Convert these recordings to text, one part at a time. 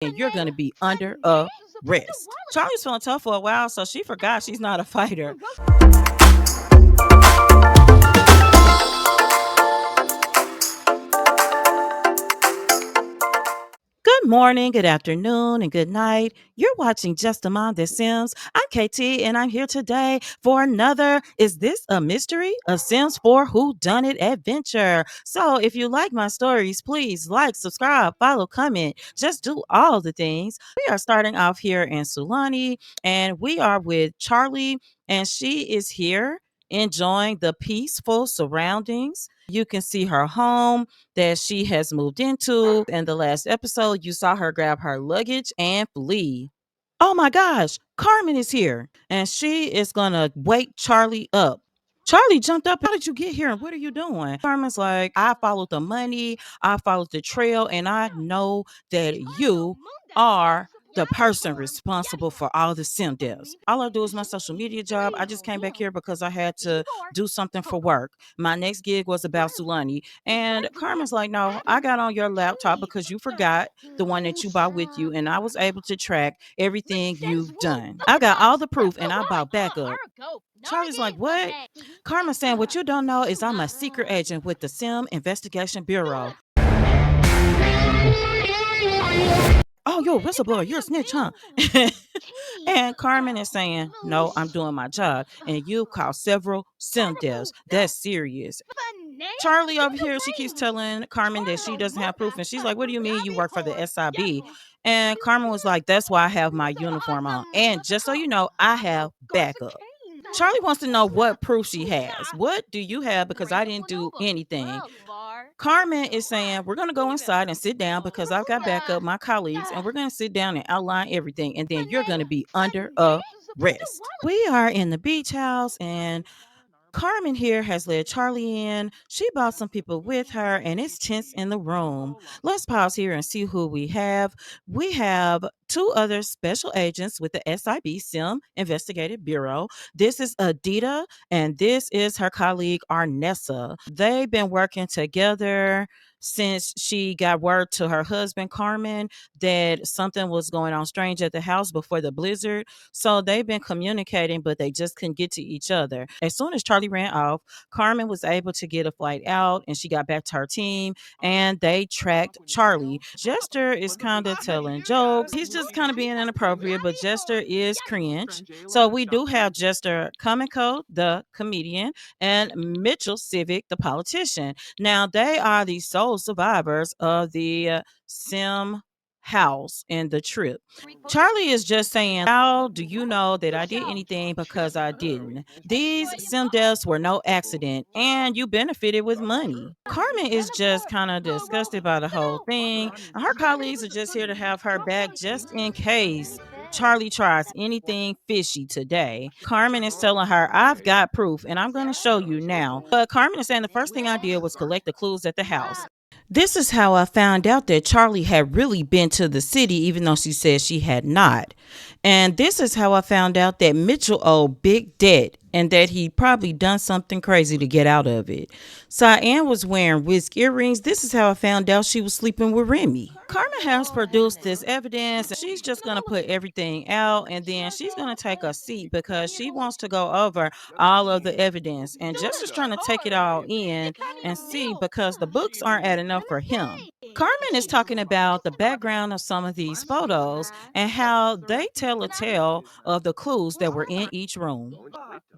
and you're going to be under arrest. Charlie's feeling tough for a while, so she forgot she's not a fighter. Good morning, good afternoon, and good night. You're watching Justamomthatsims. I'm KT, and I'm here today for another Is This a Mystery? A Sims 4 Whodunit adventure. So if you like my stories, please like, subscribe, follow, comment. Just do all the things. We are starting off here in Sulani, and we are with Charlie, and she is here enjoying the peaceful surroundings. You can see her home that she has moved into. In the last episode, you saw her grab her luggage and flee. Oh my gosh, Carmen is here and she is gonna wake Charlie up. Charlie jumped up. How did you get here? And what are you doing? Carmen's like, I followed the money, I followed the trail, and I know that you are the person responsible for all the sim deaths. All I do is my social media job. I just came back here because I had to do something for work. My next gig was about Sulani. And Carmen's like, no, I got on your laptop because you forgot the one that you bought with you, and I was able to track everything you've done. I got all the proof, and I bought backup. Charlie's like, what? Carmen's saying, what you don't know is I'm a secret agent with the Sim Investigation Bureau. Oh, you're a whistleblower. You're a snitch, huh? And Carmen is saying, no, I'm doing my job. And you caused several sim deaths. That's serious. Charlie over here, she keeps telling Carmen that she doesn't have proof. And she's like, what do you mean you work for the SIB? And Carmen was like, that's why I have my uniform on. And just so you know, I have backup. Charlie wants to know what proof she has. What do you have? Because I didn't do anything. Carmen is saying, we're going to go inside and sit down because I've got backup, my colleagues, and we're going to sit down and outline everything. And then you're going to be under arrest. We are in the beach house, and Carmen here has led Charlie in. She brought some people with her, and it's tense in the room. Let's pause here and see who we have. We have two other special agents with the SIB Sim Investigative Bureau. This is Adita, and this is her colleague Arnessa. They've been working together since she got word to her husband Carmen that something was going on strange at the house before the blizzard. So they've been communicating, but they just couldn't get to each other. As soon as Charlie ran off, Carmen was able to get a flight out and she got back to her team and they tracked Charlie. Jester is kind of telling jokes. He's just kind of being inappropriate, but Jester is cringe. So we do have Jester Comico, the comedian, and Mitchell Civic, the politician. Now, they are the sole survivors of the Sim house and the trip. Charlie is just saying, how do you know that I did anything because I didn't? These sim deaths were no accident and you benefited with money. Carmen is just kind of disgusted by the whole thing. Her colleagues are just here to have her back just in case Charlie tries anything fishy today. Carmen is telling her, I've got proof and I'm going to show you now. But Carmen is saying the first thing I did was collect the clues at the house. This is how I found out that Charlie had really been to the city, even though she said she had not. And this is how I found out that Mitchell owed big debt and that he probably done something crazy to get out of it. Cyan was wearing whisk earrings. This is how I found out she was sleeping with Remy. Carmen has produced this evidence. She's just going to put everything out and then she's going to take a seat because she wants to go over all of the evidence and just is trying to take it all in and see because the books aren't adding up for him. Carmen is talking about the background of some of these photos and how they tell a tale of the clues that were in each room.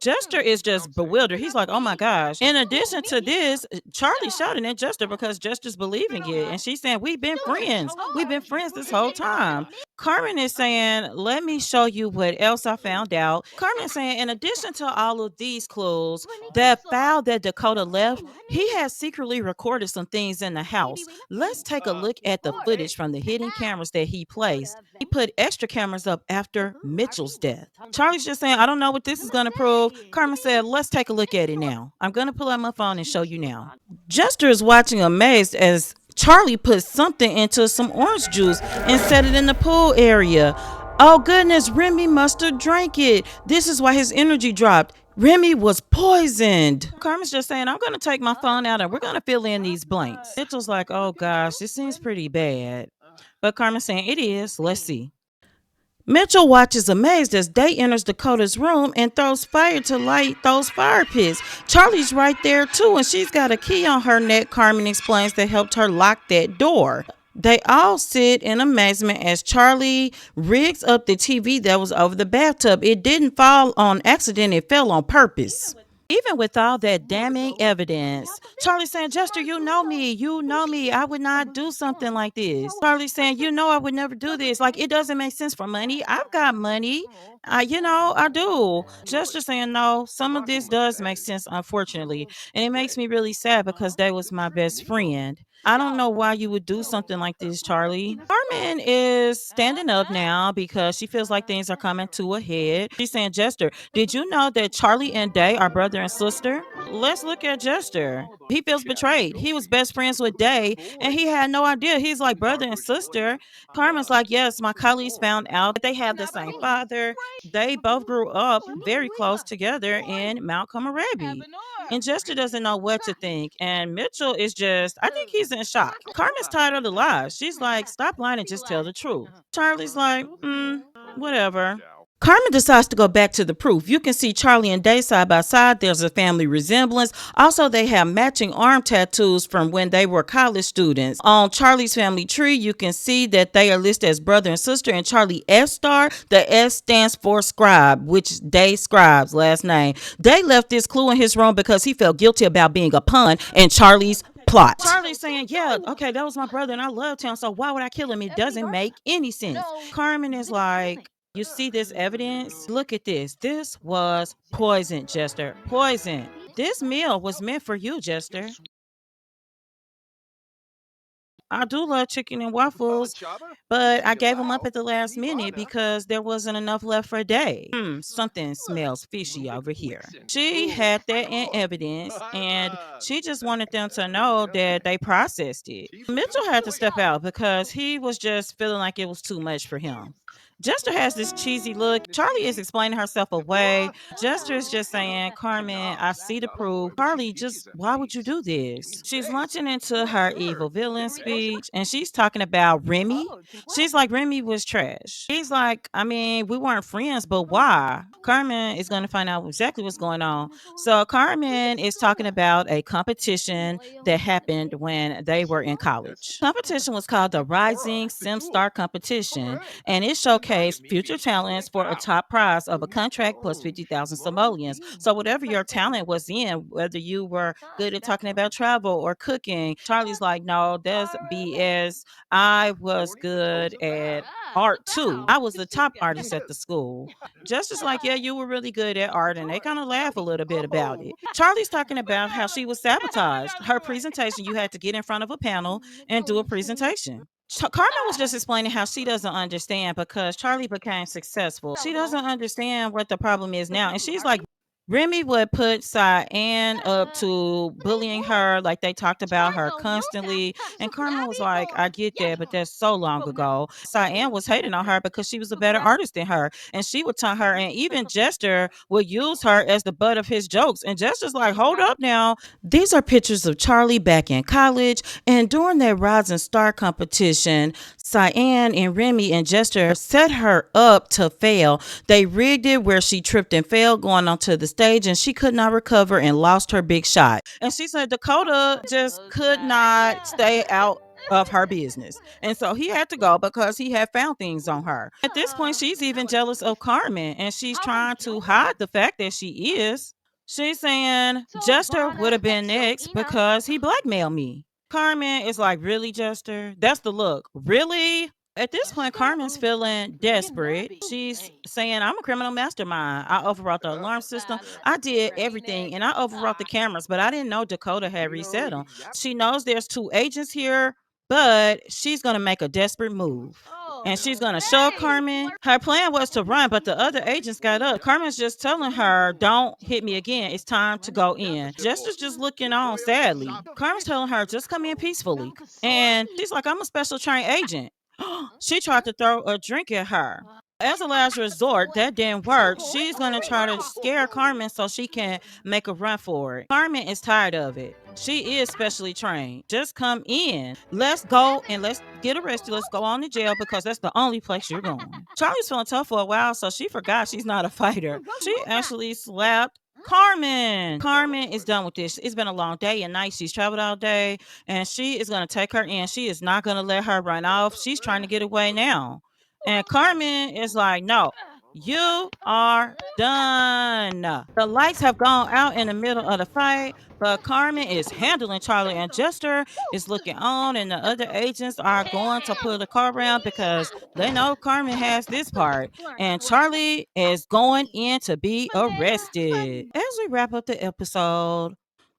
Jester is just bewildered. He's like, oh my gosh. In addition to this, Charlie shouting at Jester because Jester's believing it. And she's saying, we've been friends. We've been friends this whole time. Carmen is saying, let me show you what else I found out. Carmen is saying, in addition to all of these clues, that file that Dakota left, he has secretly recorded some things in the house. Let's take a look at the footage from the hidden cameras that he placed. He put extra cameras up after Mitchell's death. Charlie's just saying, I don't know what this is going to prove. Carmen said, let's take a look at it now. I'm going to pull out my phone and show you now. Jester is watching amazed as Charlie put something into some orange juice and set it in the pool area. Oh goodness, Remy must have drank it. This is why his energy dropped. Remy was poisoned. Carmen's just saying, I'm going to take my phone out and we're going to fill in these blanks. Mitchell's like, oh gosh, this seems pretty bad. But Carmen's saying it is. Let's see. Mitchell watches amazed as Day enters Dakota's room and throws fire to light those fire pits. Charlie's right there too, and she's got a key on her neck. Carmen explains that helped her lock that door. They all sit in amazement as Charlie rigs up the TV that was over the bathtub. It didn't fall on accident, it fell on purpose. Even with all that damning evidence, Charlie saying, Jester, you know me. You know me. I would not do something like this. Charlie saying, you know, I would never do this. Like, it doesn't make sense for money. I've got money. I do. Jester saying, no, some of this does make sense, unfortunately. And it makes me really sad because they was my best friend. I don't know why you would do something like this, Charlie. Carmen is standing up now because she feels like things are coming to a head. She's saying, Jester, did you know that Charlie and Day are brother and sister? Let's look at Jester. He feels betrayed. He was best friends with Day and he had no idea. He's like brother and sister. Carmen's like, yes, my colleagues found out that they have the same father. They both grew up very close together in Mount Camarabi. And Jester doesn't know what to think. And Mitchell is just, I think he's in shock. Carmen's tired of the lies. She's like, stop lying and just tell the truth. Charlie's like, whatever. Carmen decides to go back to the proof. You can see Charlie and Day side by side. There's a family resemblance. Also, they have matching arm tattoos from when they were college students. On Charlie's family tree, you can see that they are listed as brother and sister. And Charlie S star, the S stands for scribe, which Day scribes last name. Day left this clue in his room because he felt guilty about being a pawn in Charlie's plot. Charlie's saying, yeah, okay, that was my brother and I loved him, so why would I kill him? It doesn't make any sense. Carmen is like, you see this evidence? Look at this. This was poison, Jester. Poison. This meal was meant for you, Jester. I do love chicken and waffles, but I gave them up at the last minute because there wasn't enough left for a day. Something smells fishy over here. She had that in evidence, and she just wanted them to know that they processed it. Mitchell had to step out because he was just feeling like it was too much for him. Jester has this cheesy look. Charlie is explaining herself away. Jester is just saying, Carmen, I see the proof. Charlie, just why would you do this? She's launching into her evil villain speech and she's talking about Remy. She's like, Remy was trash. He's like, I mean, we weren't friends, but why? Carmen is going to find out exactly what's going on. So Carmen is talking about a competition that happened when they were in college. Competition was called the Rising Sim Star Competition, and it showcased future talents for a top prize of a contract plus 50,000 simoleons. So whatever your talent was in, whether you were good at talking about travel or cooking, Charlie's like, no, that's BS. I was good at art too. I was the top artist at the school. Just as like, yeah, you were really good at art, and they kind of laugh a little bit about it. Charlie's talking about how she was sabotaged. Her presentation, you had to get in front of a panel and do a presentation. Carmen was just explaining how she doesn't understand because Charlie became successful. She doesn't understand what the problem is now. And she's like, Remy would put Cyan up to bullying her, like they talked about her constantly. And Carmen was like, I get that, but that's so long ago. Cyan was hating on her because she was a better artist than her. And she would taunt her, and even Jester would use her as the butt of his jokes. And Jester's like, hold up now. These are pictures of Charlie back in college. And during that Rising Star competition, Cyan and Remy and Jester set her up to fail. They rigged it where she tripped and fell going onto the stage and she could not recover and lost her big shot. And she said Dakota just could not stay out of her business. And so he had to go because he had found things on her. At this point, she's even jealous of Carmen and she's trying to hide the fact that she is. She's saying Jester would have been next because he blackmailed me. Carmen is like, really, Jester? That's the look. Really? At this point, Carmen's feeling desperate. She's saying, I'm a criminal mastermind. I overwrought the alarm system. I did everything and I overwrought the cameras, but I didn't know Dakota had reset them. She knows there's two agents here, but she's going to make a desperate move. And she's going to show Carmen. Her plan was to run, but the other agents got up. Carmen's just telling her, don't hit me again. It's time to go in. Jester's just looking on sadly. Carmen's telling her, just come in peacefully. And she's like, I'm a special trained agent. She tried to throw a drink at her. As a last resort, that didn't work. She's going to try to scare Carmen so she can make a run for it. Carmen is tired of it. She is specially trained. Just come in. Let's go and let's get arrested. Let's go on to jail because that's the only place you're going. Charlie's feeling tough for a while, so she forgot she's not a fighter. She actually slapped Carmen. Carmen is done with this. It's been a long day and night. She's traveled all day and she is going to take her in. She is not going to let her run off. She's trying to get away now. And Carmen is like, no, you are done. The lights have gone out in the middle of the fight, but Carmen is handling Charlie, and Jester is looking on, and the other agents are going to pull the car around because they know Carmen has this part. And Charlie is going in to be arrested. As we wrap up the episode,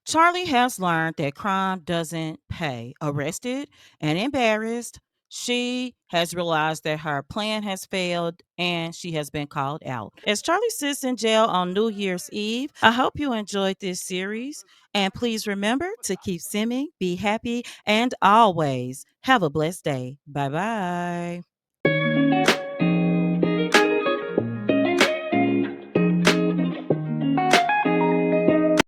Charlie has learned that crime doesn't pay. Arrested and embarrassed, she has realized that her plan has failed and she has been called out. As Charlie sits in jail on New Year's Eve, I hope you enjoyed this series. And please remember to keep simming, be happy, and always have a blessed day. Bye bye.